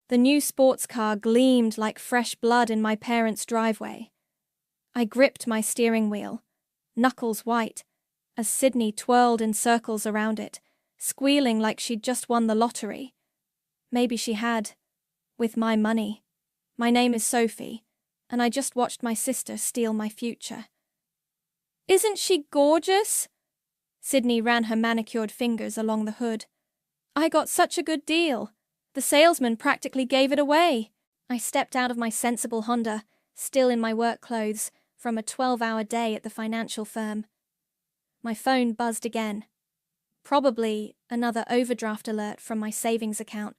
The new sports car gleamed like fresh blood in my parents' driveway. I gripped my steering wheel, knuckles white, as Sydney twirled in circles around it, squealing like she'd just won the lottery. Maybe she had, with my money. My name is Sophie, and I just watched my sister steal my future. "Isn't she gorgeous?" Sydney ran her manicured fingers along the hood. "I got such a good deal. The salesman practically gave it away." I stepped out of my sensible Honda, still in my work clothes, from a 12-hour day at the financial firm. My phone buzzed again. Probably another overdraft alert from my savings account.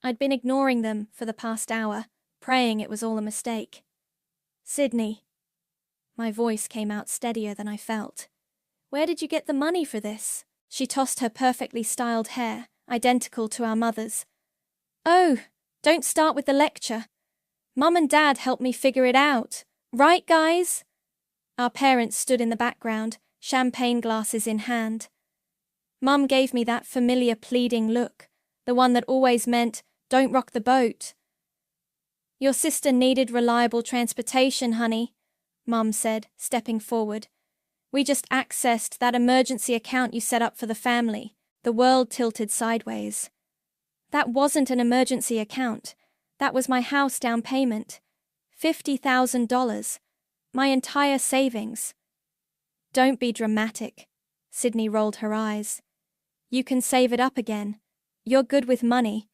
I'd been ignoring them for the past hour, praying it was all a mistake. "Sydney." My voice came out steadier than I felt. "Where did you get the money for this?" She tossed her perfectly styled hair, identical to our mother's. "Oh, don't start with the lecture. Mum and Dad helped me figure it out. Right, guys?" Our parents stood in the background, champagne glasses in hand. Mum gave me that familiar pleading look, the one that always meant, "Don't rock the boat." "Your sister needed reliable transportation, honey," Mum said, stepping forward. "We just accessed that emergency account you set up for the family." The world tilted sideways. "That wasn't an emergency account. That was my house down payment. $50,000. My entire savings." "Don't be dramatic." Sydney rolled her eyes. "You can save it up again. You're good with money.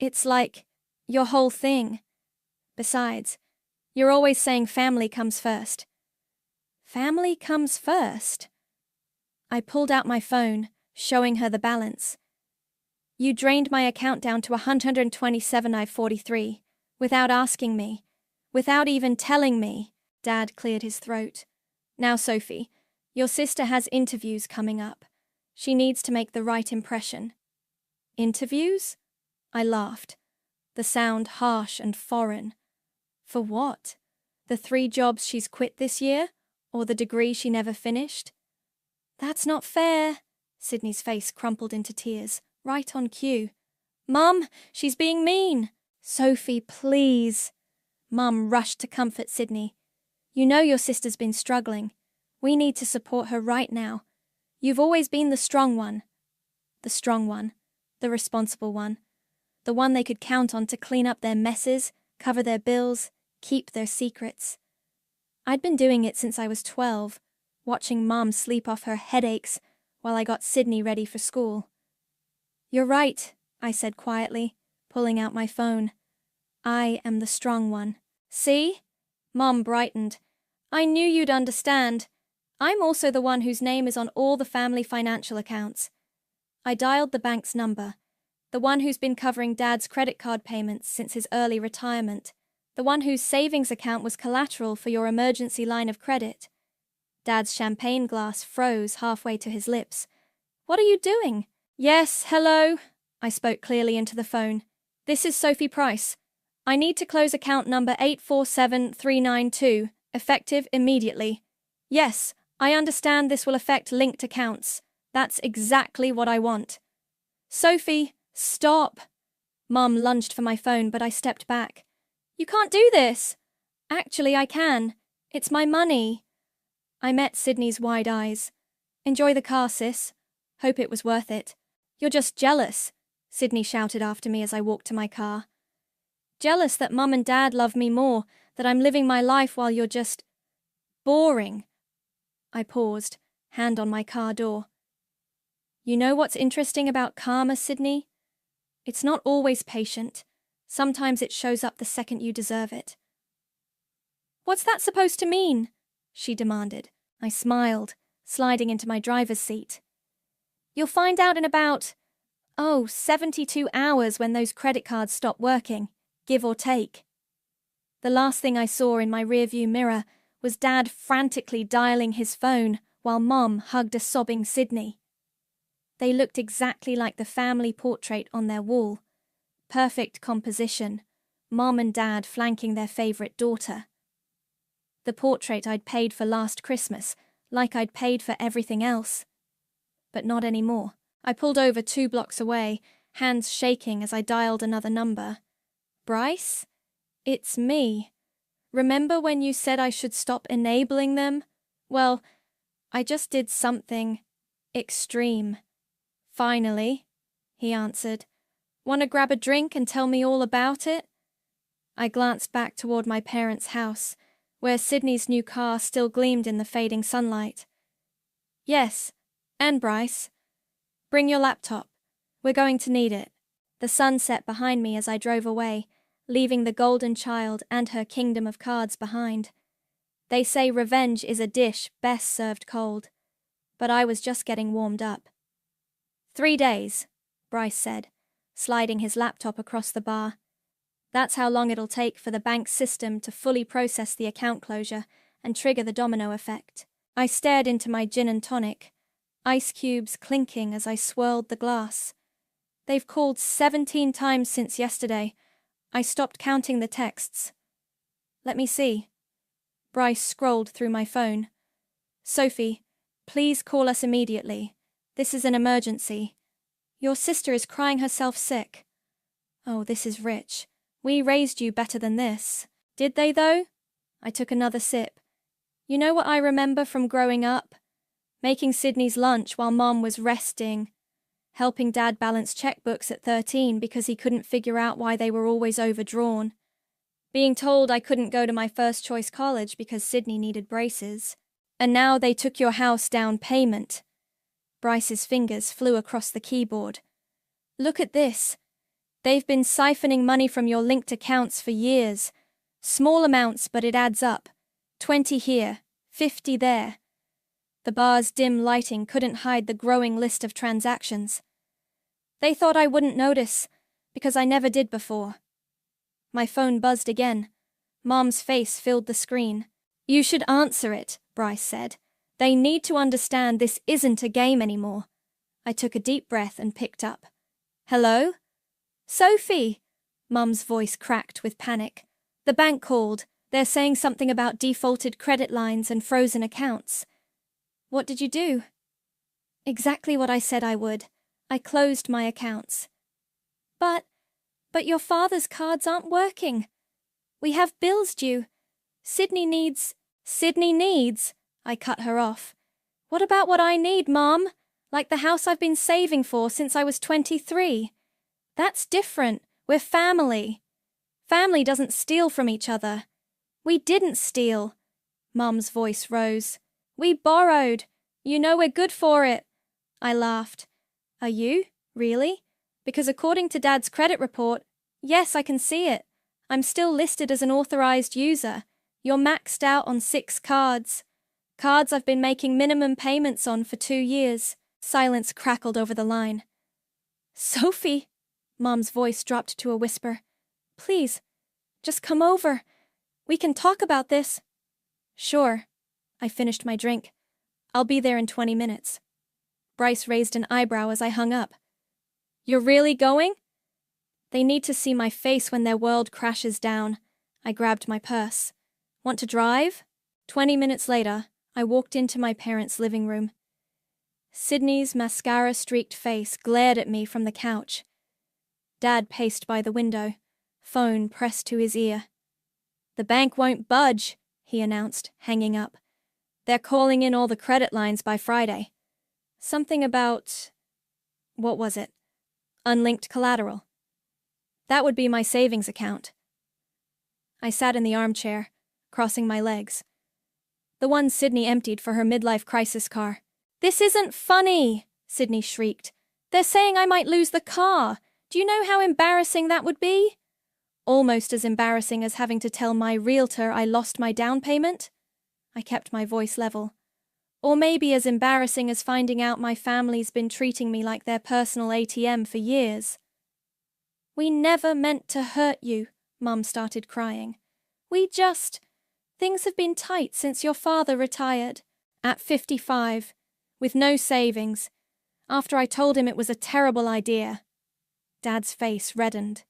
It's like your whole thing. Besides, you're always saying family comes first." "Family comes first?" I pulled out my phone, showing her the balance. "You drained my account down to $127,943, without asking me, without even telling me." Dad cleared his throat. "Now, Sophie, your sister has interviews coming up. She needs to make the right impression." "Interviews?" I laughed, the sound harsh and foreign. "For what? The 3 jobs she's quit this year? Or the degree she never finished?" "That's not fair." Sydney's face crumpled into tears, right on cue. "Mum, she's being mean." "Sophie, please." Mum rushed to comfort Sydney. "You know your sister's been struggling. We need to support her right now. You've always been the strong one." The strong one. The responsible one. The one they could count on to clean up their messes, cover their bills, keep their secrets. I'd been doing it since I was 12, watching Mom sleep off her headaches while I got Sydney ready for school. "You're right," I said quietly, pulling out my phone. "I am the strong one. See?" Mom brightened. "I knew you'd understand. I'm also the one whose name is on all the family financial accounts." I dialed the bank's number, the one who's been covering Dad's credit card payments since his early retirement, the one whose savings account was collateral for your emergency line of credit. Dad's champagne glass froze halfway to his lips. "What are you doing?" "Yes, hello." I spoke clearly into the phone. "This is Sophie Price. I need to close account number 847392, effective immediately. Yes, I understand this will affect linked accounts. That's exactly what I want." "Sophie, stop." Mum lunged for my phone, but I stepped back. "You can't do this." "Actually, I can. It's my money." I met Sydney's wide eyes. "Enjoy the car, sis. Hope it was worth it." "You're just jealous," Sydney shouted after me as I walked to my car. "Jealous that Mum and Dad love me more, that I'm living my life while you're just boring." I paused, hand on my car door. "You know what's interesting about karma, Sydney? It's not always patient. Sometimes it shows up the second you deserve it." "What's that supposed to mean?" she demanded. I smiled, sliding into my driver's seat. "You'll find out in about, 72 hours when those credit cards stop working, give or take." The last thing I saw in my rearview mirror was Dad frantically dialing his phone while Mom hugged a sobbing Sydney. They looked exactly like the family portrait on their wall. Perfect composition, Mom and Dad flanking their favorite daughter. The portrait I'd paid for last Christmas, like I'd paid for everything else. But not anymore. I pulled over 2 blocks away, hands shaking as I dialed another number. Bryce? It's me. Remember when you said I should stop enabling them? Well, I just did something extreme. Finally, he answered. Want to grab a drink and tell me all about it? I glanced back toward my parents' house, where Sydney's new car still gleamed in the fading sunlight. Yes, and Bryce. Bring your laptop. We're going to need it. The sun set behind me as I drove away, leaving the golden child and her kingdom of cards behind. They say revenge is a dish best served cold, but I was just getting warmed up. 3 days, Bryce said, sliding his laptop across the bar. That's how long it'll take for the bank's system to fully process the account closure and trigger the domino effect. I stared into my gin and tonic, ice cubes clinking as I swirled the glass. They've called 17 times since yesterday. I stopped counting the texts. Let me see. Bryce scrolled through my phone. Sophie, please call us immediately. This is an emergency. Your sister is crying herself sick. Oh, this is rich. We raised you better than this. Did they, though? I took another sip. You know what I remember from growing up? Making Sydney's lunch while Mom was resting. Helping Dad balance checkbooks at 13 because he couldn't figure out why they were always overdrawn. Being told I couldn't go to my first-choice college because Sydney needed braces. And now they took your house down payment. Bryce's fingers flew across the keyboard. Look at this. They've been siphoning money from your linked accounts for years. Small amounts, but it adds up. 20 here, 50 there. The bar's dim lighting couldn't hide the growing list of transactions. They thought I wouldn't notice, because I never did before. My phone buzzed again. Mom's face filled the screen. You should answer it, Bryce said. They need to understand this isn't a game anymore. I took a deep breath and picked up. Hello? Sophie! Mum's voice cracked with panic. The bank called. They're saying something about defaulted credit lines and frozen accounts. What did you do? Exactly what I said I would. I closed my accounts. But your father's cards aren't working. We have bills due. Sydney needs, I cut her off. What about what I need, Mom? Like the house I've been saving for since I was 23. That's different. We're family. Family doesn't steal from each other. We didn't steal. Mum's voice rose. We borrowed. You know we're good for it. I laughed. Are you? Really? Because according to Dad's credit report, yes, I can see it. I'm still listed as an authorized user. You're maxed out on 6 cards. Cards I've been making minimum payments on for 2 years. Silence crackled over the line. Sophie! Mom's voice dropped to a whisper. Please, just come over. We can talk about this. Sure. I finished my drink. I'll be there in 20 minutes. Bryce raised an eyebrow as I hung up. You're really going? They need to see my face when their world crashes down. I grabbed my purse. Want to drive? 20 minutes later, I walked into my parents' living room. Sydney's mascara-streaked face glared at me from the couch. Dad paced by the window, phone pressed to his ear. The bank won't budge, he announced, hanging up. They're calling in all the credit lines by Friday. Something about... what was it? Unlinked collateral. That would be my savings account. I sat in the armchair, crossing my legs. The one Sydney emptied for her midlife crisis car. This isn't funny, Sydney shrieked. They're saying I might lose the car. Do you know how embarrassing that would be? Almost as embarrassing as having to tell my realtor I lost my down payment. I kept my voice level. Or maybe as embarrassing as finding out my family's been treating me like their personal ATM for years. We never meant to hurt you, Mum started crying. Things have been tight since your father retired. At 55, with no savings, after I told him it was a terrible idea. Dad's face reddened.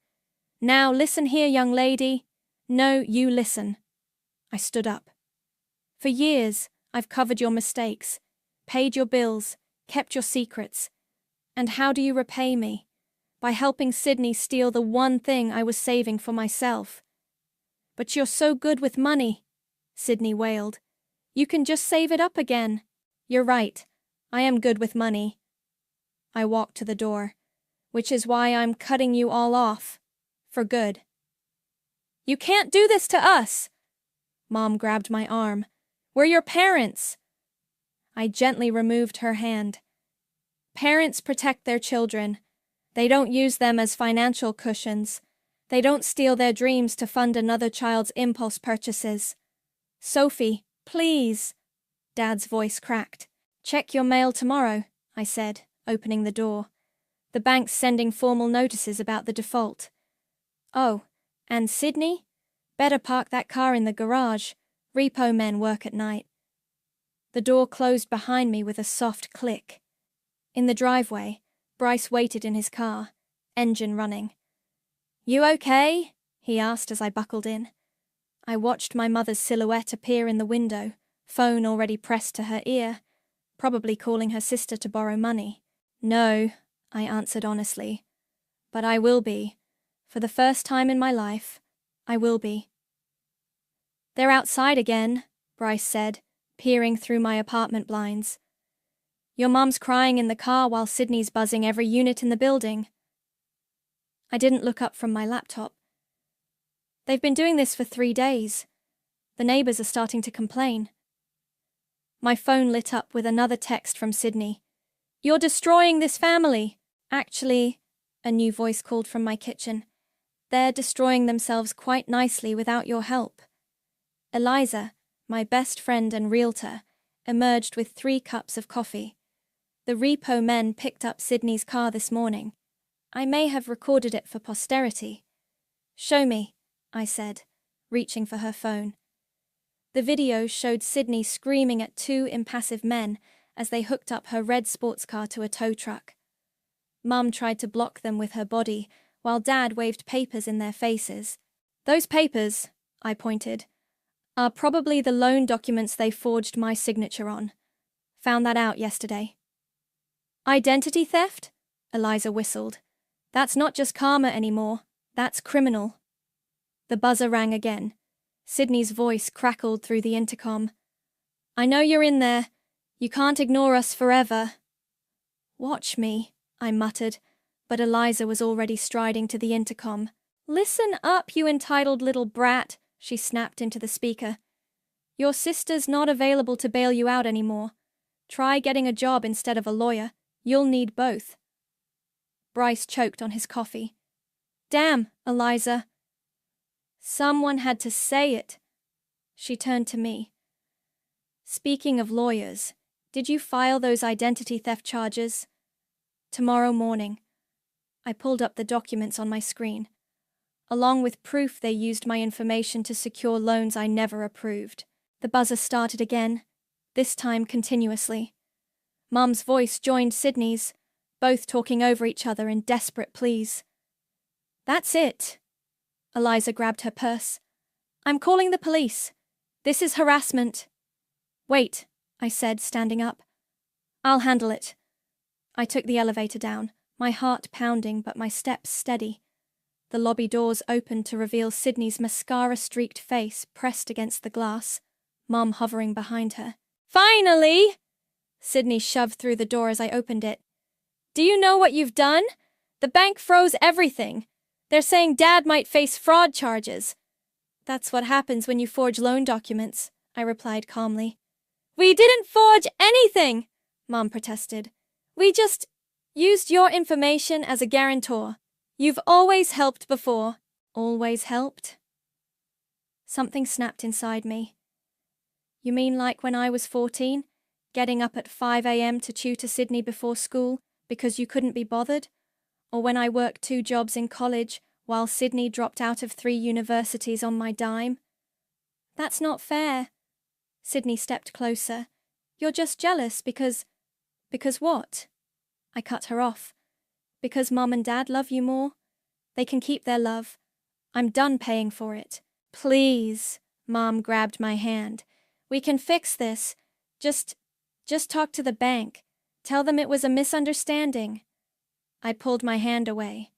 Now listen here, young lady. No, you listen. I stood up. For years, I've covered your mistakes, paid your bills, kept your secrets. And how do you repay me? by helping Sydney steal the one thing I was saving for myself. But you're so good with money, Sydney wailed. You can just save it up again. You're right. I am good with money. I walked to the door, which is why I'm cutting you all off. For good. You can't do this to us! Mom grabbed my arm. We're your parents! I gently removed her hand. Parents protect their children. They don't use them as financial cushions. They don't steal their dreams to fund another child's impulse purchases. Sophie, please! Dad's voice cracked. Check your mail tomorrow, I said, opening the door. The bank's sending formal notices about the default. Oh, and Sydney? Better park that car in the garage. Repo men work at night. The door closed behind me with a soft click. In the driveway, Bryce waited in his car, engine running. You okay? He asked as I buckled in. I watched my mother's silhouette appear in the window, phone already pressed to her ear, probably calling her sister to borrow money. No, I answered honestly. But I will be. For the first time in my life, I will be. They're outside again, Bryce said, peering through my apartment blinds. Your mom's crying in the car while Sydney's buzzing every unit in the building. I didn't look up from my laptop. They've been doing this for 3 days. The neighbors are starting to complain. My phone lit up with another text from Sydney. You're destroying this family. Actually, a new voice called from my kitchen. They're destroying themselves quite nicely without your help. Eliza, my best friend and realtor, emerged with 3 cups of coffee. The repo men picked up Sydney's car this morning. I may have recorded it for posterity. Show me, I said, reaching for her phone. The video showed Sydney screaming at 2 impassive men as they hooked up her red sports car to a tow truck. Mum tried to block them with her body, while Dad waved papers in their faces. Those papers, I pointed, are probably the loan documents they forged my signature on. Found that out yesterday. Identity theft? Eliza whistled. That's not just karma anymore. That's criminal. The buzzer rang again. Sydney's voice crackled through the intercom. I know you're in there. You can't ignore us forever. Watch me, I muttered, but Eliza was already striding to the intercom. Listen up, you entitled little brat, she snapped into the speaker. Your sister's not available to bail you out anymore. Try getting a job instead of a lawyer. You'll need both. Bryce choked on his coffee. Damn, Eliza. Someone had to say it. She turned to me. Speaking of lawyers, did you file those identity theft charges? Tomorrow morning. I pulled up the documents on my screen. Along with proof they used my information to secure loans I never approved. The buzzer started again, this time continuously. Mum's voice joined Sydney's, both talking over each other in desperate pleas. That's it. Eliza grabbed her purse. I'm calling the police. This is harassment. Wait, I said, standing up. I'll handle it. I took the elevator down, my heart pounding but my steps steady. The lobby doors opened to reveal Sydney's mascara-streaked face pressed against the glass, Mum hovering behind her. Finally! Sydney shoved through the door as I opened it. Do you know what you've done? The bank froze everything. They're saying Dad might face fraud charges. That's what happens when you forge loan documents, I replied calmly. We didn't forge anything, Mom protested. We just used your information as a guarantor. You've always helped before. Always helped? Something snapped inside me. You mean like when I was 14, getting up at 5 a.m. to tutor Sydney before school because you couldn't be bothered? Or when I worked 2 jobs in college while Sydney dropped out of 3 universities on my dime? That's not fair. Sydney stepped closer. You're just jealous because what? I cut her off. Because Mum and Dad love you more? They can keep their love. I'm done paying for it. Please, Mom grabbed my hand. We can fix this. Just talk to the bank. Tell them it was a misunderstanding. I pulled my hand away.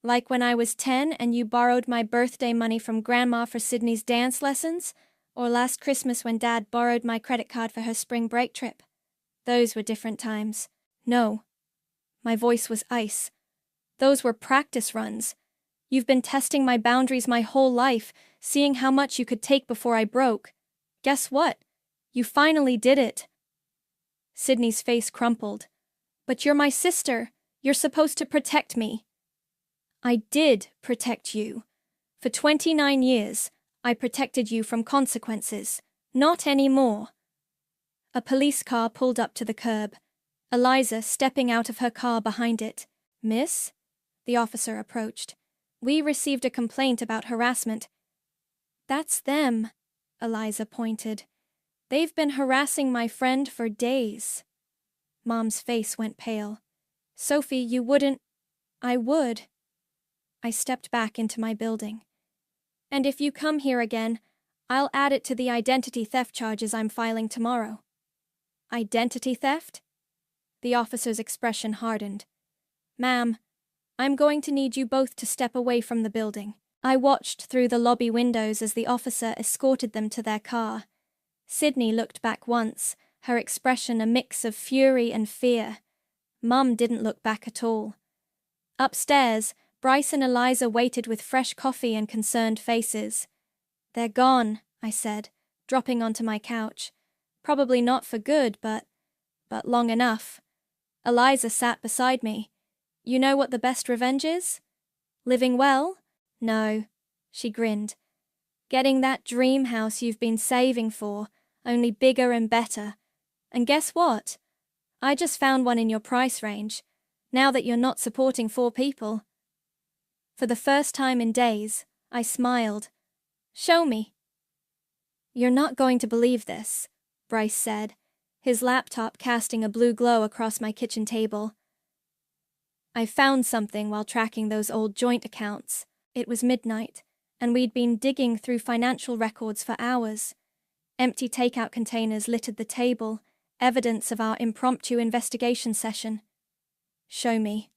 Like when I was 10 and you borrowed my birthday money from Grandma for Sydney's dance lessons? Or last Christmas when Dad borrowed my credit card for her spring break trip? Those were different times. No. My voice was ice. Those were practice runs. You've been testing my boundaries my whole life, seeing how much you could take before I broke. Guess what? You finally did it. Sydney's face crumpled. But you're my sister. You're supposed to protect me. I did protect you. For 29 years, I protected you from consequences. Not anymore. A police car pulled up to the curb. Eliza stepping out of her car behind it. Miss? The officer approached. We received a complaint about harassment. That's them, Eliza pointed. They've been harassing my friend for days. Mom's face went pale. Sophie, you wouldn't. I would. I stepped back into my building. And if you come here again, I'll add it to the identity theft charges I'm filing tomorrow. Identity theft? The officer's expression hardened. Ma'am, I'm going to need you both to step away from the building. I watched through the lobby windows as the officer escorted them to their car. Sydney looked back once, her expression a mix of fury and fear. Mum didn't look back at all. Upstairs, Bryce and Eliza waited with fresh coffee and concerned faces. They're gone, I said, dropping onto my couch. Probably not for good, but long enough. Eliza sat beside me. You know what the best revenge is? Living well? No, she grinned. Getting that dream house you've been saving for, only bigger and better. And guess what? I just found one in your price range, now that you're not supporting 4 people. For the first time in days, I smiled. Show me. You're not going to believe this, Bryce said, his laptop casting a blue glow across my kitchen table. I found something while tracking those old joint accounts. It was midnight, and we'd been digging through financial records for hours. Empty takeout containers littered the table, evidence of our impromptu investigation session. Show me.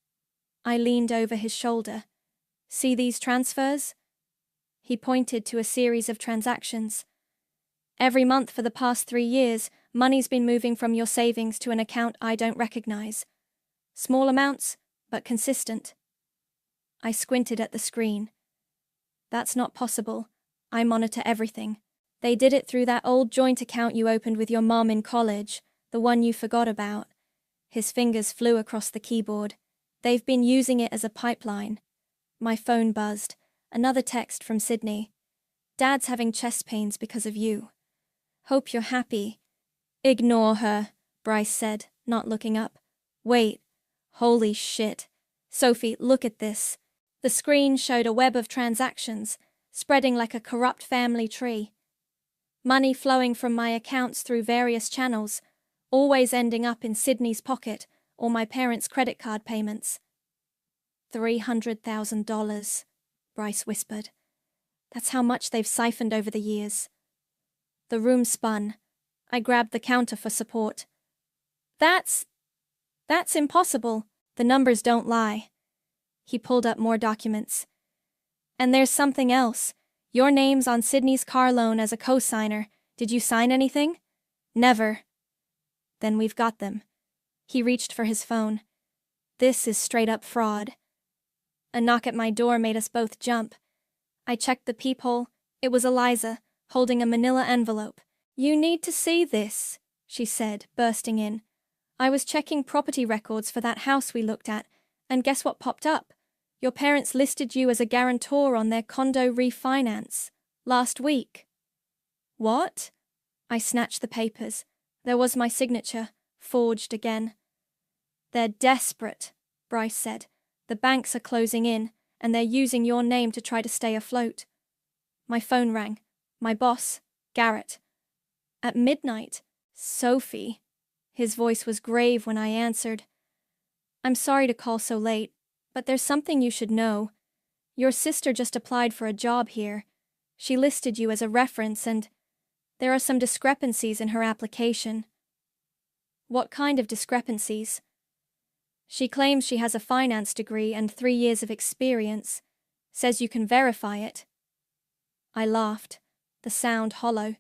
I leaned over his shoulder. See these transfers? He pointed to a series of transactions. Every month for the past 3 years, money's been moving from your savings to an account I don't recognize. Small amounts, but consistent. I squinted at the screen. That's not possible. I monitor everything. They did it through that old joint account you opened with your mom in college, the one you forgot about. His fingers flew across the keyboard. They've been using it as a pipeline. My phone buzzed. Another text from Sydney. Dad's having chest pains because of you. Hope you're happy. Ignore her, Bryce said, not looking up. Wait. Holy shit. Sophie, look at this. The screen showed a web of transactions, spreading like a corrupt family tree. Money flowing from my accounts through various channels, always ending up in Sydney's pocket or my parents' credit card payments. $300,000, Bryce whispered. That's how much they've siphoned over the years. The room spun. I grabbed the counter for support. That's impossible. The numbers don't lie. He pulled up more documents. And there's something else. Your name's on Sydney's car loan as a co-signer. Did you sign anything? Never. Then we've got them. He reached for his phone. This is straight-up fraud. A knock at my door made us both jump. I checked the peephole. It was Eliza, holding a manila envelope. You need to see this, she said, bursting in. I was checking property records for that house we looked at, and guess what popped up? Your parents listed you as a guarantor on their condo refinance. Last week. What? I snatched the papers. There was my signature, forged again. They're desperate, Bryce said. The banks are closing in, and they're using your name to try to stay afloat. My phone rang. My boss, Garrett. At midnight. Sophie. His voice was grave when I answered. I'm sorry to call so late, but there's something you should know. Your sister just applied for a job here. She listed you as a reference, and there are some discrepancies in her application. What kind of discrepancies? She claims she has a finance degree and 3 years of experience, says you can verify it. I laughed, the sound hollow.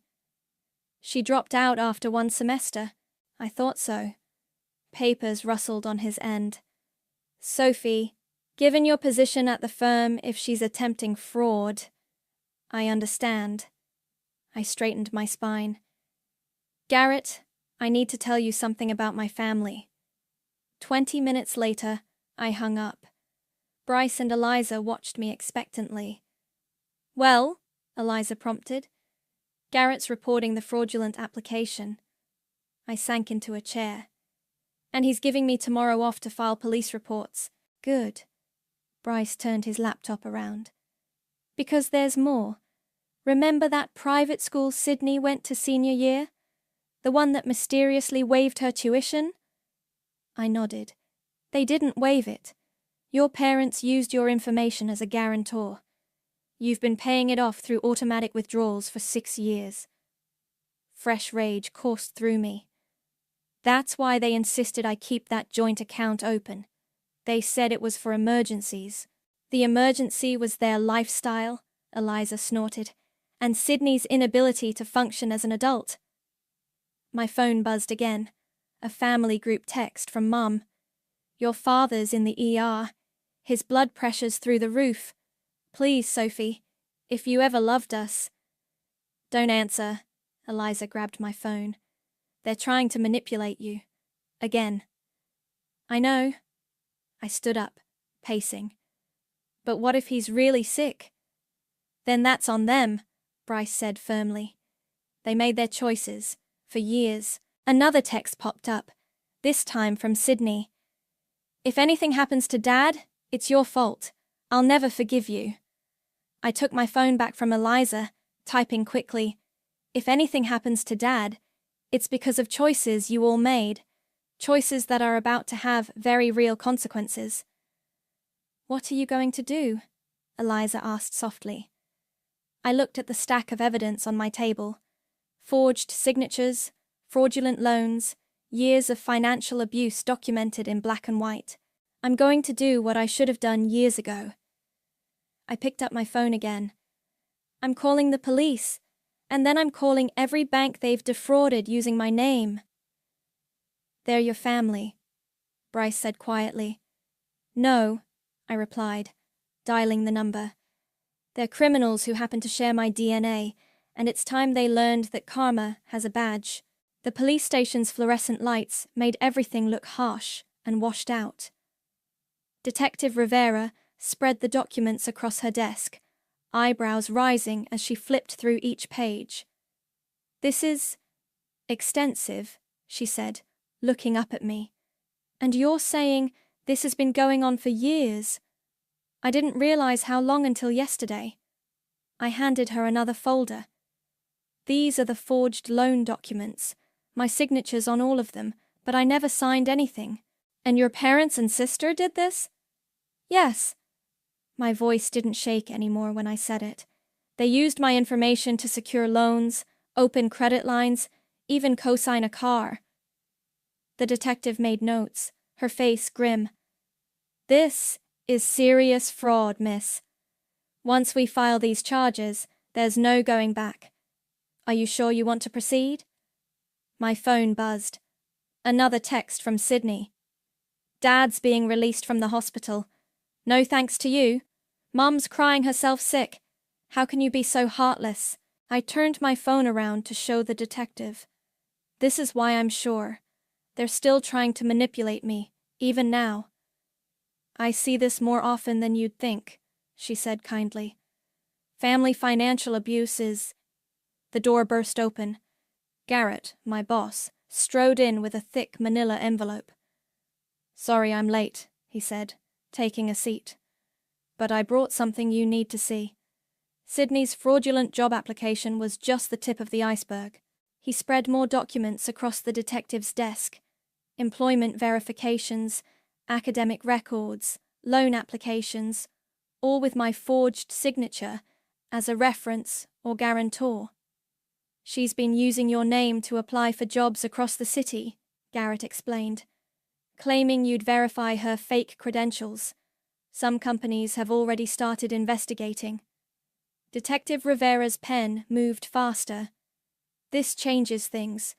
She dropped out after 1 semester. I thought so. Papers rustled on his end. Sophie, given your position at the firm, if she's attempting fraud. I understand. I straightened my spine. Garrett, I need to tell you something about my family. 20 minutes later, I hung up. Bryce and Eliza watched me expectantly. Well, Eliza prompted. Garrett's reporting the fraudulent application. I sank into a chair. And he's giving me tomorrow off to file police reports. Good. Bryce turned his laptop around. Because there's more. Remember that private school Sydney went to senior year? The one that mysteriously waived her tuition? I nodded. They didn't waive it. Your parents used your information as a guarantor. You've been paying it off through automatic withdrawals for 6 years. Fresh rage coursed through me. That's why they insisted I keep that joint account open. They said it was for emergencies. The emergency was their lifestyle, Eliza snorted, and Sydney's inability to function as an adult. My phone buzzed again. A family group text from Mum. Your father's in the ER. His blood pressure's through the roof. Please, Sophie, if you ever loved us. Don't answer. Eliza grabbed my phone. They're trying to manipulate you. Again. I know. I stood up, pacing. But what if he's really sick? Then that's on them, Bryce said firmly. They made their choices, for years. Another text popped up, this time from Sydney. If anything happens to Dad, it's your fault. I'll never forgive you. I took my phone back from Eliza, typing quickly. If anything happens to Dad, it's because of choices you all made. Choices that are about to have very real consequences. What are you going to do? Eliza asked softly. I looked at the stack of evidence on my table. Forged signatures, fraudulent loans, years of financial abuse documented in black and white. I'm going to do what I should have done years ago. I picked up my phone again. I'm calling the police, and then I'm calling every bank they've defrauded using my name. They're your family, Bryce said quietly. No, I replied, dialing the number. They're criminals who happen to share my DNA, and it's time they learned that karma has a badge. The police station's fluorescent lights made everything look harsh and washed out. Detective Rivera spread the documents across her desk, eyebrows rising as she flipped through each page. This is extensive, she said, looking up at me. And you're saying this has been going on for years? I didn't realize how long until yesterday. I handed her another folder. These are the forged loan documents, my signature's on all of them, but I never signed anything. And your parents and sister did this? Yes. My voice didn't shake anymore when I said it. They used my information to secure loans, open credit lines, even co-sign a car. The detective made notes, her face grim. This is serious fraud, miss. Once we file these charges, there's no going back. Are you sure you want to proceed? My phone buzzed. Another text from Sydney. Dad's being released from the hospital. No thanks to you. Mum's crying herself sick. How can you be so heartless? I turned my phone around to show the detective. This is why I'm sure. They're still trying to manipulate me, even now. I see this more often than you'd think, she said kindly. Family financial abuse is... The door burst open. Garrett, my boss, strode in with a thick manila envelope. Sorry I'm late, he said, taking a seat. But I brought something you need to see. Sydney's fraudulent job application was just the tip of the iceberg. He spread more documents across the detective's desk. Employment verifications, academic records, loan applications, all with my forged signature as a reference or guarantor. She's been using your name to apply for jobs across the city, Garrett explained. claiming you'd verify her fake credentials. Some companies have already started investigating. Detective Rivera's pen moved faster. This changes things.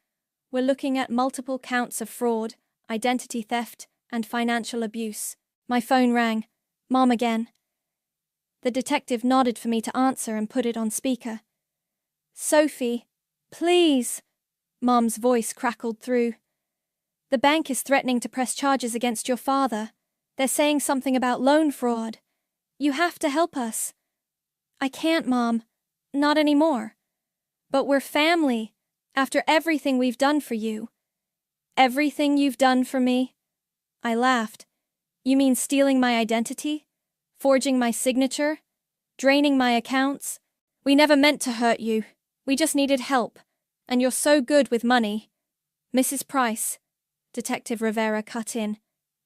We're looking at multiple counts of fraud, identity theft, and financial abuse. My phone rang. Mom again. The detective nodded for me to answer and put it on speaker. Sophie, please. Mom's voice crackled through. The bank is threatening to press charges against your father. They're saying something about loan fraud. You have to help us. I can't, Mom. Not anymore. But we're family, after everything we've done for you. Everything you've done for me? I laughed. You mean stealing my identity? Forging my signature? Draining my accounts? We never meant to hurt you. We just needed help. And you're so good with money. Mrs. Price, Detective Rivera cut in.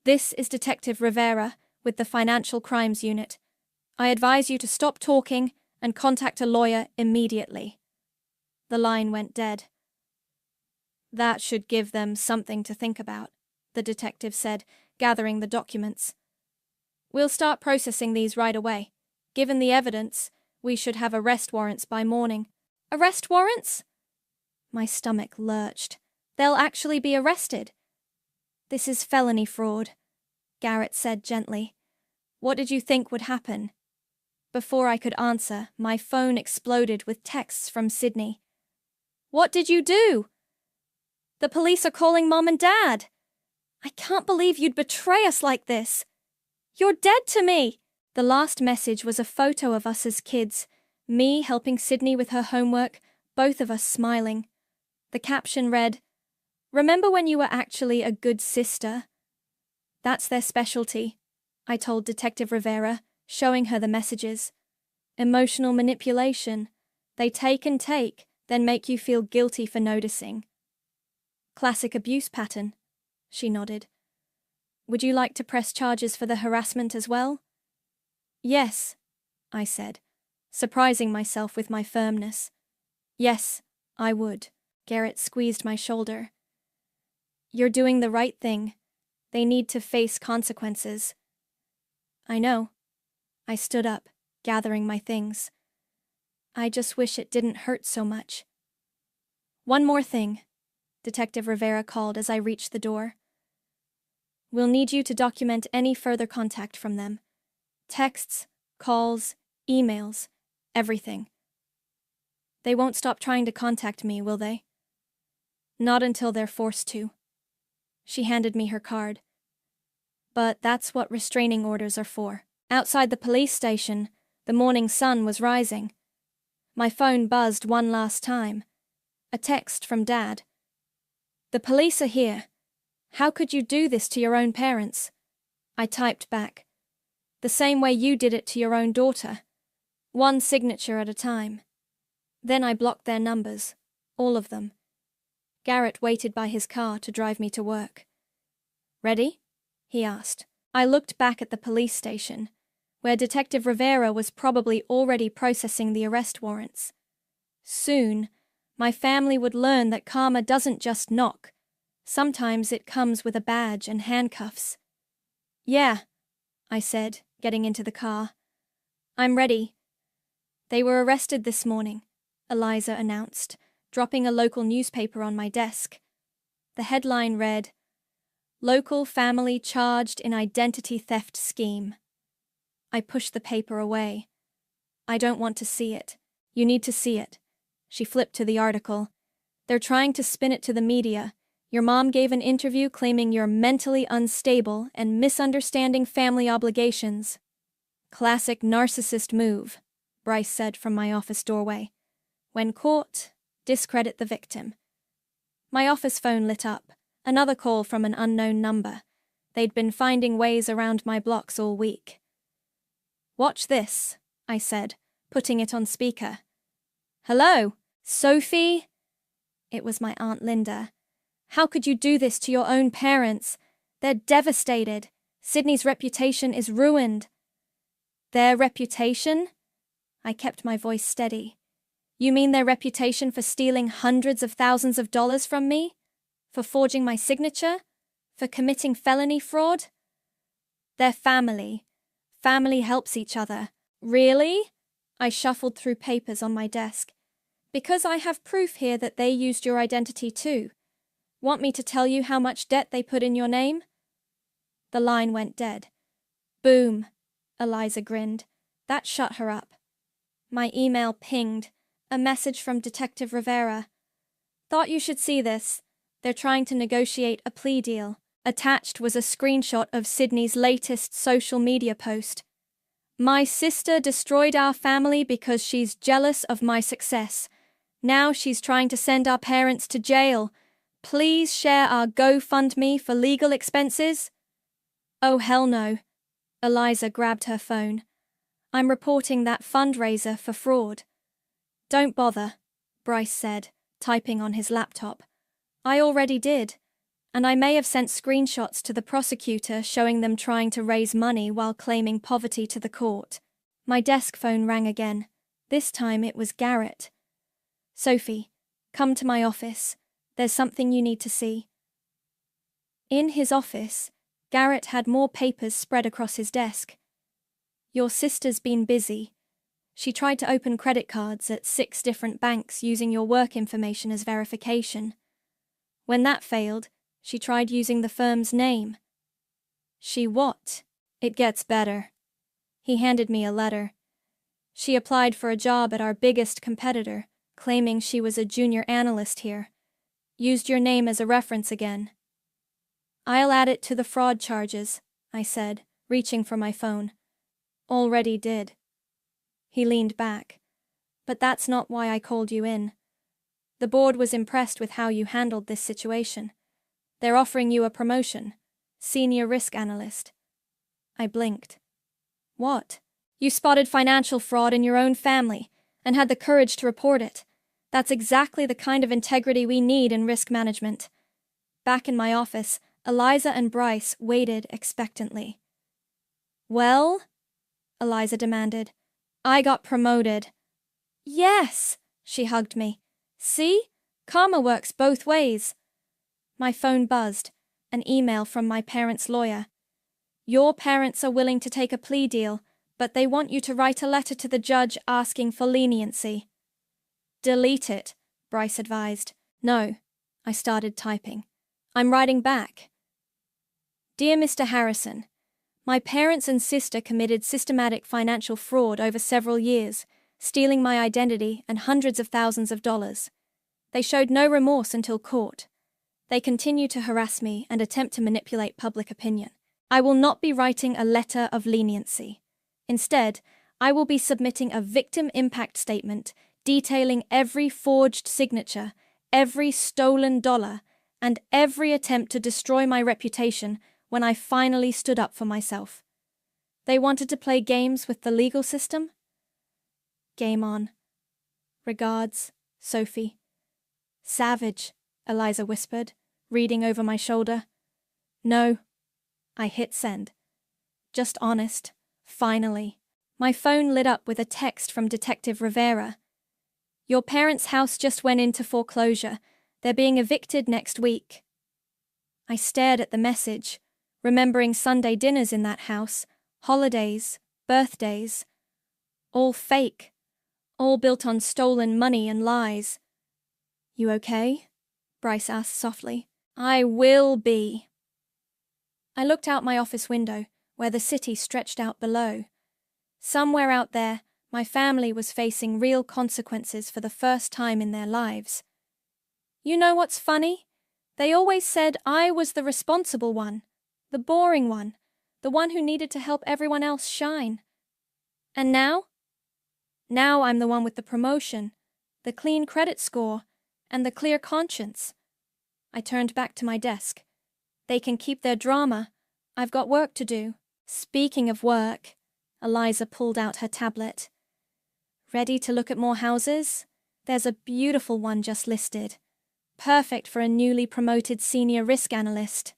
This is Detective Rivera with the Financial Crimes Unit. I advise you to stop talking and contact a lawyer immediately. The line went dead. That should give them something to think about, the detective said, gathering the documents. We'll start processing these right away. Given the evidence, we should have arrest warrants by morning. Arrest warrants? My stomach lurched. They'll actually be arrested. This is felony fraud, Garrett said gently. What did you think would happen? Before I could answer, my phone exploded with texts from Sydney. What did you do? The police are calling Mom and Dad. I can't believe you'd betray us like this. You're dead to me. The last message was a photo of us as kids, me helping Sydney with her homework, both of us smiling. The caption read, "Remember when you were actually a good sister?" That's their specialty, I told Detective Rivera, showing her the messages. Emotional manipulation. They take and take, then make you feel guilty for noticing. Classic abuse pattern, she nodded. Would you like to press charges for the harassment as well? Yes, I said, surprising myself with my firmness. Yes, I would. Garrett squeezed my shoulder. You're doing the right thing. They need to face consequences. I know. I stood up, gathering my things. I just wish it didn't hurt so much. One more thing, Detective Rivera called as I reached the door. We'll need you to document any further contact from them. Texts, calls, emails, everything. They won't stop trying to contact me, will they? Not until they're forced to. She handed me her card. But that's what restraining orders are for. Outside the police station, the morning sun was rising. My phone buzzed one last time. A text from Dad. The police are here. How could you do this to your own parents? I typed back. The same way you did it to your own daughter. One signature at a time. Then I blocked their numbers. All of them. Garrett waited by his car to drive me to work. Ready? He asked. I looked back at the police station, where Detective Rivera was probably already processing the arrest warrants. Soon, my family would learn that karma doesn't just knock. Sometimes it comes with a badge and handcuffs. Yeah, I said, getting into the car. I'm ready. They were arrested this morning, Eliza announced, dropping a local newspaper on my desk. The headline read, Local family charged in identity theft scheme. I pushed the paper away. I don't want to see it. You need to see it. She flipped to the article. They're trying to spin it to the media. Your mom gave an interview claiming you're mentally unstable and misunderstanding family obligations. Classic narcissist move, Bryce said from my office doorway. When caught, discredit the victim. My office phone lit up. Another call from an unknown number. They'd been finding ways around my blocks all week. Watch this, I said, putting it on speaker. Hello, Sophie? It was my Aunt Linda. How could you do this to your own parents? They're devastated. Sydney's reputation is ruined. Their reputation? I kept my voice steady. You mean their reputation for stealing hundreds of thousands of dollars from me? For forging my signature? For committing felony fraud? They're family. Family helps each other. Really? I shuffled through papers on my desk. Because I have proof here that they used your identity too. Want me to tell you how much debt they put in your name? The line went dead. Boom. Eliza grinned. That shut her up. My email pinged. A message from Detective Rivera. Thought you should see this. They're trying to negotiate a plea deal. Attached was a screenshot of Sydney's latest social media post. My sister destroyed our family because she's jealous of my success. Now she's trying to send our parents to jail. Please share our GoFundMe for legal expenses. Oh, hell no. Eliza grabbed her phone. I'm reporting that fundraiser for fraud. Don't bother, Bryce said, typing on his laptop. I already did, and I may have sent screenshots to the prosecutor showing them trying to raise money while claiming poverty to the court. My desk phone rang again. This time it was Garrett. Sophie, come to my office. There's something you need to see. In his office, Garrett had more papers spread across his desk. Your sister's been busy. She tried to open credit cards at 6 different banks using your work information as verification. When that failed, she tried using the firm's name. She what? It gets better. He handed me a letter. She applied for a job at our biggest competitor, claiming she was a junior analyst here. Used your name as a reference again. I'll add it to the fraud charges, I said, reaching for my phone. Already did. He leaned back. But that's not why I called you in. The board was impressed with how you handled this situation. They're offering you a promotion, senior risk analyst. I blinked. What? You spotted financial fraud in your own family and had the courage to report it. That's exactly the kind of integrity we need in risk management. Back in my office, Eliza and Bryce waited expectantly. Well? Eliza demanded. I got promoted. Yes, she hugged me. See? Karma works both ways. My phone buzzed, an email from my parents' lawyer. Your parents are willing to take a plea deal, but they want you to write a letter to the judge asking for leniency. Delete it, Bryce advised. No, I started typing. I'm writing back. Dear Mr. Harrison, my parents and sister committed systematic financial fraud over several years, stealing my identity and hundreds of thousands of dollars. They showed no remorse until court. They continue to harass me and attempt to manipulate public opinion. I will not be writing a letter of leniency. Instead, I will be submitting a victim impact statement detailing every forged signature, every stolen dollar, and every attempt to destroy my reputation when I finally stood up for myself. They wanted to play games with the legal system? Game on. Regards, Sophie. Savage, Eliza whispered, reading over my shoulder. No. I hit send. Just honest. Finally. My phone lit up with a text from Detective Rivera. Your parents' house just went into foreclosure. They're being evicted next week. I stared at the message, remembering Sunday dinners in that house, holidays, birthdays. All fake. All built on stolen money and lies. You okay? Bryce asked softly. I will be. I looked out my office window, where the city stretched out below. Somewhere out there, my family was facing real consequences for the first time in their lives. You know what's funny? They always said I was the responsible one, the boring one, the one who needed to help everyone else shine. And now? Now I'm the one with the promotion, the clean credit score, and the clear conscience. I turned back to my desk. They can keep their drama. I've got work to do. Speaking of work, Eliza pulled out her tablet. Ready to look at more houses? There's a beautiful one just listed. Perfect for a newly promoted senior risk analyst.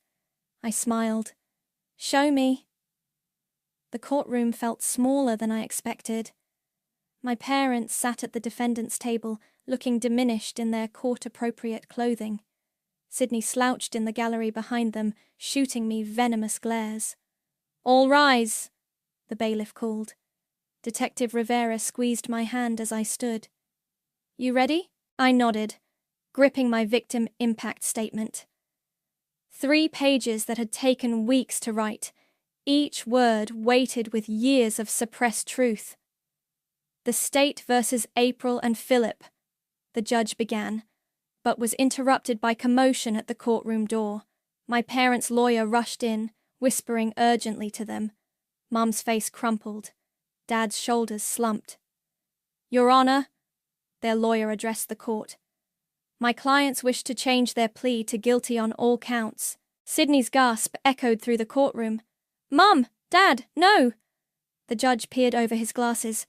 I smiled. Show me. The courtroom felt smaller than I expected. My parents sat at the defendant's table, looking diminished in their court-appropriate clothing. Sydney slouched in the gallery behind them, shooting me venomous glares. "All rise," the bailiff called. Detective Rivera squeezed my hand as I stood. "You ready?" I nodded, gripping my victim impact statement. 3 pages that had taken weeks to write, each word weighted with years of suppressed truth. "The state versus April and Philip," the judge began, but was interrupted by commotion at the courtroom door. My parents' lawyer rushed in, whispering urgently to them. Mom's face crumpled. Dad's shoulders slumped. "Your Honor," their lawyer addressed the court. "My clients wish to change their plea to guilty on all counts." Sydney's gasp echoed through the courtroom. "Mom! Dad! No!" The judge peered over his glasses.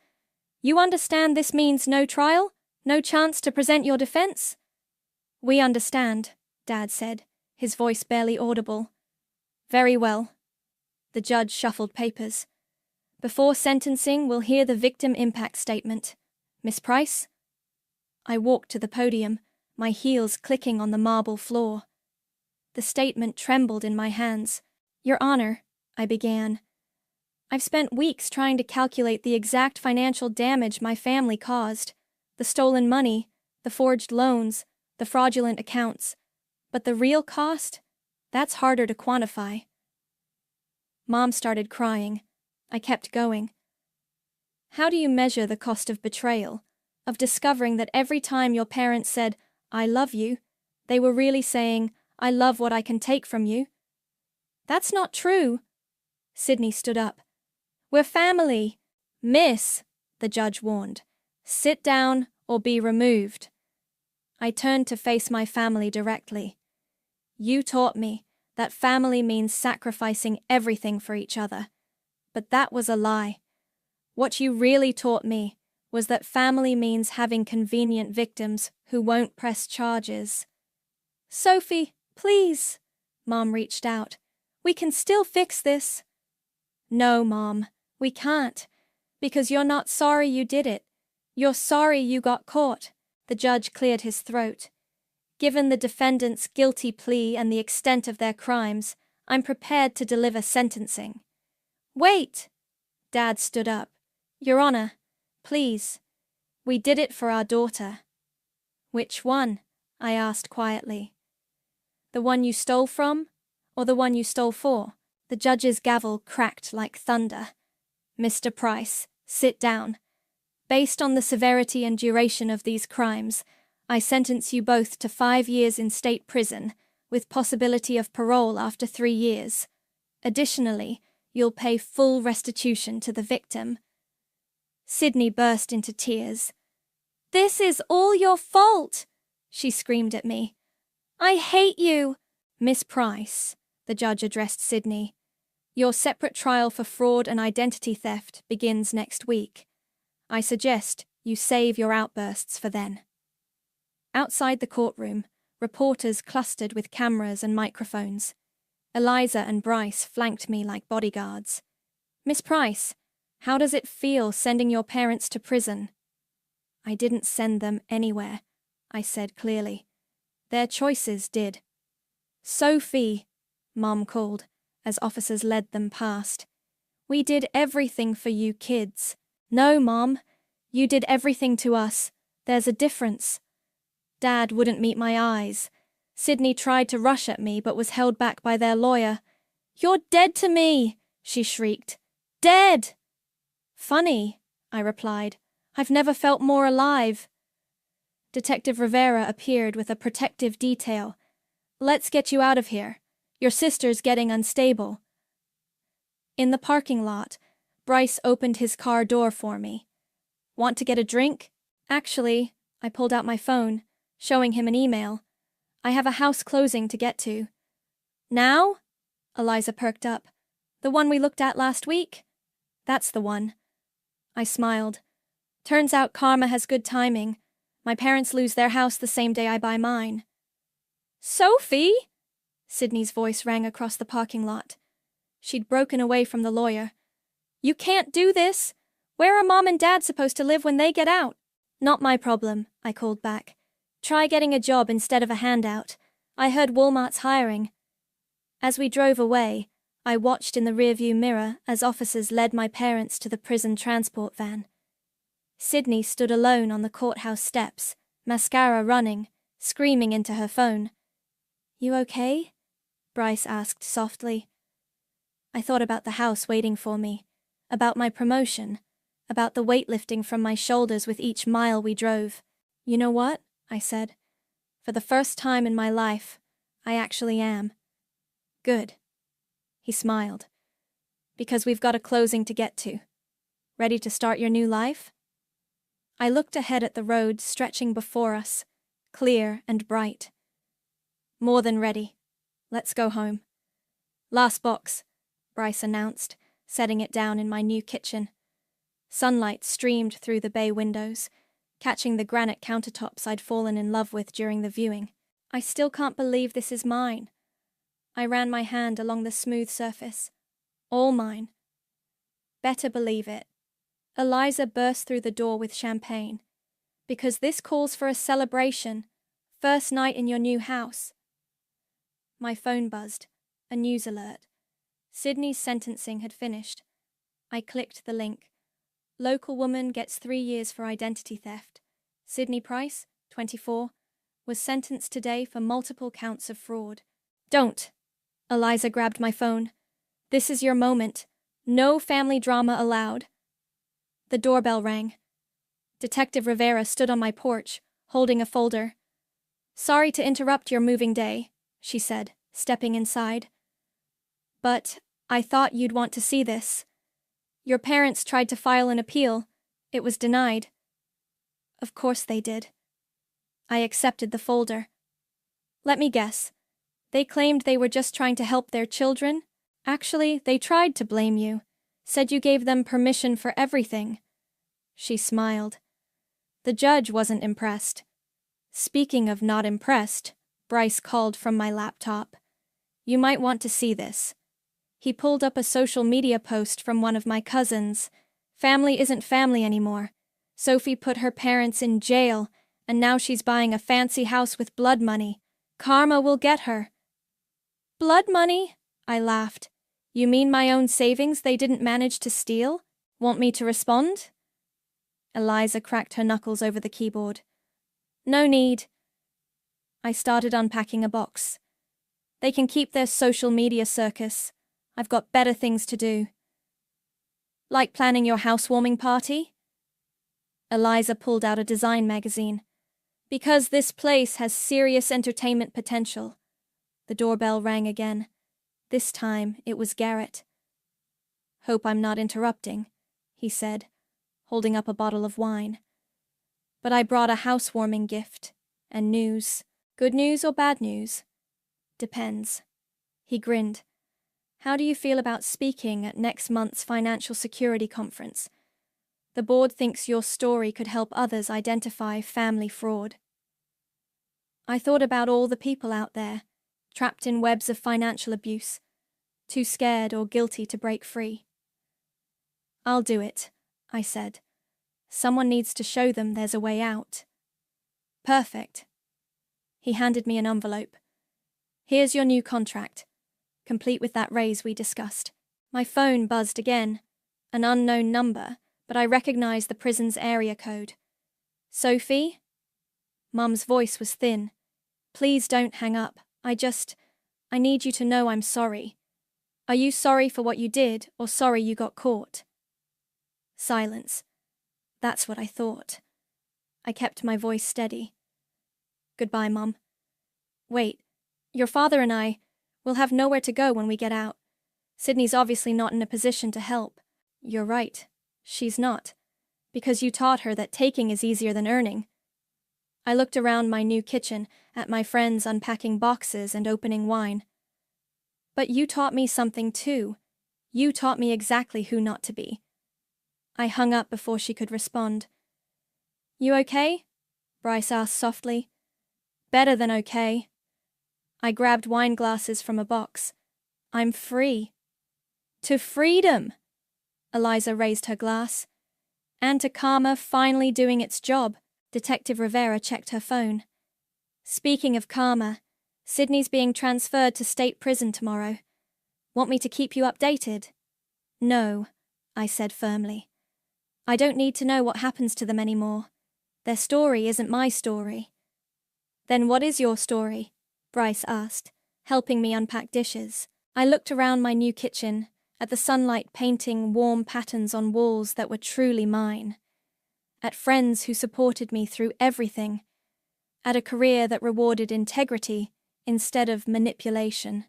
"You understand this means no trial? No chance to present your defense?" "We understand," Dad said, his voice barely audible. "Very well." The judge shuffled papers. "Before sentencing, we'll hear the victim impact statement. Miss Price?" I walked to the podium, my heels clicking on the marble floor. The statement trembled in my hands. "Your Honor," I began, "I've spent weeks trying to calculate the exact financial damage my family caused. The stolen money, the forged loans, the fraudulent accounts. But the real cost? That's harder to quantify." Mom started crying. I kept going. "How do you measure the cost of betrayal? Of discovering that every time your parents said, 'I love you,' they were really saying, 'I love what I can take from you'?" "That's not true." Sydney stood up. "We're family." "Miss," the judge warned, "sit down or be removed." I turned to face my family directly. "You taught me that family means sacrificing everything for each other. But that was a lie. What you really taught me was that family means having convenient victims who won't press charges." "Sophie, please." Mom reached out. "We can still fix this." "No, Mom, we can't. Because you're not sorry you did it. You're sorry you got caught." The judge cleared his throat. "Given the defendant's guilty plea and the extent of their crimes, I'm prepared to deliver sentencing." "Wait!" Dad stood up. "Your Honor, please. We did it for our daughter." "Which one?" I asked quietly. "The one you stole from, or the one you stole for?" The judge's gavel cracked like thunder. "Mr. Price, sit down. Based on the severity and duration of these crimes, I sentence you both to 5 years in state prison, with possibility of parole after 3 years. Additionally, you'll pay full restitution to the victim." Sydney burst into tears. "This is all your fault!" she screamed at me. "I hate you!" "Miss Price," the judge addressed Sydney, "your separate trial for fraud and identity theft begins next week. I suggest you save your outbursts for then." Outside the courtroom, reporters clustered with cameras and microphones. Eliza and Bryce flanked me like bodyguards. "Miss Price, how does it feel sending your parents to prison?" "I didn't send them anywhere," I said clearly. "Their choices did." "Sophie," Mom called, as officers led them past. "We did everything for you kids." "No, Mom. You did everything to us. There's a difference." Dad wouldn't meet my eyes. Sydney tried to rush at me but was held back by their lawyer. "You're dead to me!" she shrieked. "Dead!" "Funny," I replied. "I've never felt more alive." Detective Rivera appeared with a protective detail. "Let's get you out of here. Your sister's getting unstable." In the parking lot, Bryce opened his car door for me. "Want to get a drink?" "Actually," I pulled out my phone, showing him an email. "I have a house closing to get to." "Now?" Eliza perked up. "The one we looked at last week?" "That's the one." I smiled. "Turns out karma has good timing. My parents lose their house the same day I buy mine." "Sophie!" Sydney's voice rang across the parking lot. She'd broken away from the lawyer. "You can't do this! Where are Mom and Dad supposed to live when they get out?" "Not my problem," I called back. "Try getting a job instead of a handout. I heard Walmart's hiring. As we drove away, I watched in the rearview mirror as officers led my parents to the prison transport van. Sydney stood alone on the courthouse steps, mascara running, screaming into her phone. "You okay?" Bryce asked softly. I thought about the house waiting for me, about my promotion, about the weight lifting from my shoulders with each mile we drove. "You know what?" I said. "For the first time in my life, I actually am." "Good." He smiled. "Because we've got a closing to get to. Ready to start your new life?" I looked ahead at the road stretching before us, clear and bright. "More than ready. Let's go home." "Last box," Bryce announced, setting it down in my new kitchen. Sunlight streamed through the bay windows, catching the granite countertops I'd fallen in love with during the viewing. "I still can't believe this is mine." I ran my hand along the smooth surface. "All mine." "Better believe it." Eliza burst through the door with champagne. "Because this calls for a celebration. First night in your new house." My phone buzzed. A news alert. Sydney's sentencing had finished. I clicked the link. Local woman gets 3 years for identity theft. Sydney Price, 24, was sentenced today for multiple counts of fraud. "Don't." Eliza grabbed my phone. "This is your moment. No family drama allowed." The doorbell rang. Detective Rivera stood on my porch, holding a folder. "Sorry to interrupt your moving day," she said, stepping inside. "But I thought you'd want to see this. Your parents tried to file an appeal. It was denied." "Of course they did." I accepted the folder. "Let me guess. They claimed they were just trying to help their children? Actually, they tried to blame you. Said you gave them permission for everything." She smiled. The judge wasn't impressed. Speaking of not impressed, Bryce called from my laptop. "You might want to see this." He pulled up a social media post from one of my cousins. "Family isn't family anymore. Sophie put her parents in jail, and now she's buying a fancy house with blood money. Karma will get her." "Blood money?" I laughed. "You mean my own savings they didn't manage to steal? Want me to respond?" Eliza cracked her knuckles over the keyboard. "No need." I started unpacking a box. "They can keep their social media circus. I've got better things to do." "Like planning your housewarming party?" Eliza pulled out a design magazine. "Because this place has serious entertainment potential." The doorbell rang again. This time it was Garrett. "Hope I'm not interrupting," he said, holding up a bottle of wine. "But I brought a housewarming gift, and news. Good news or bad news?" "Depends." He grinned. "How do you feel about speaking at next month's financial security conference? The board thinks your story could help others identify family fraud." I thought about all the people out there, trapped in webs of financial abuse, too scared or guilty to break free. "I'll do it," I said. "Someone needs to show them there's a way out." "Perfect." He handed me an envelope. "Here's your new contract, complete with that raise we discussed." My phone buzzed again. An unknown number, but I recognized the prison's area code. "Sophie?" Mum's voice was thin. "Please don't hang up. I need you to know I'm sorry. Are you sorry for what you did, or sorry you got caught?" Silence. That's what I thought. I kept my voice steady. "Goodbye, Mum." "Wait. Your father and we'll have nowhere to go when we get out. Sydney's obviously not in a position to help." "You're right. She's not. Because you taught her that taking is easier than earning." I looked around my new kitchen, at my friends unpacking boxes and opening wine. "But you taught me something too. You taught me exactly who not to be." I hung up before she could respond. "You okay?" Bryce asked softly. "Better than okay." I grabbed wine glasses from a box. "I'm free." "To freedom!" Eliza raised her glass. "And to karma finally doing its job." Detective Rivera checked her phone. "Speaking of karma, Sydney's being transferred to state prison tomorrow. Want me to keep you updated? No, I said firmly. I don't need to know what happens to them anymore. Their story isn't my story. Then what is your story? Bryce asked, helping me unpack dishes. I looked around my new kitchen, at the sunlight painting warm patterns on walls that were truly mine. At friends who supported me through everything. At a career that rewarded integrity instead of manipulation.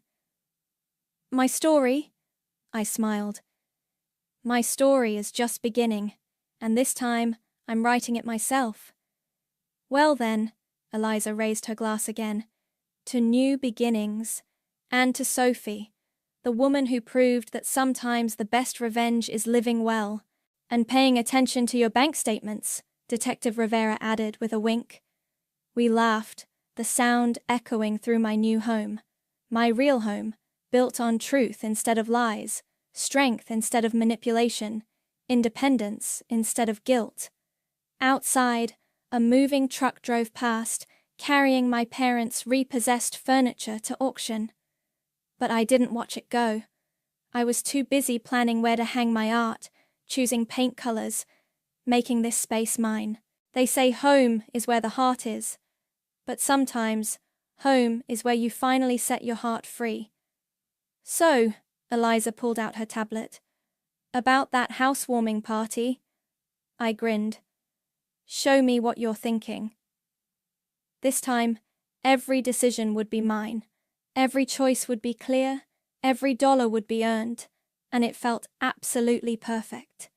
My story? I smiled. My story is just beginning, and this time I'm writing it myself. Well then, Eliza raised her glass again, to new beginnings, and to Sophie, the woman who proved that sometimes the best revenge is living well, and paying attention to your bank statements, Detective Rivera added with a wink. We laughed, the sound echoing through my new home, my real home, built on truth instead of lies, strength instead of manipulation, independence instead of guilt. Outside, a moving truck drove past, carrying my parents' repossessed furniture to auction. But I didn't watch it go. I was too busy planning where to hang my art, choosing paint colors, making this space mine. They say home is where the heart is. But sometimes, home is where you finally set your heart free. So, Eliza pulled out her tablet. About that housewarming party? I grinned. Show me what you're thinking. This time, every decision would be mine. Every choice would be clear, every dollar would be earned, and it felt absolutely perfect.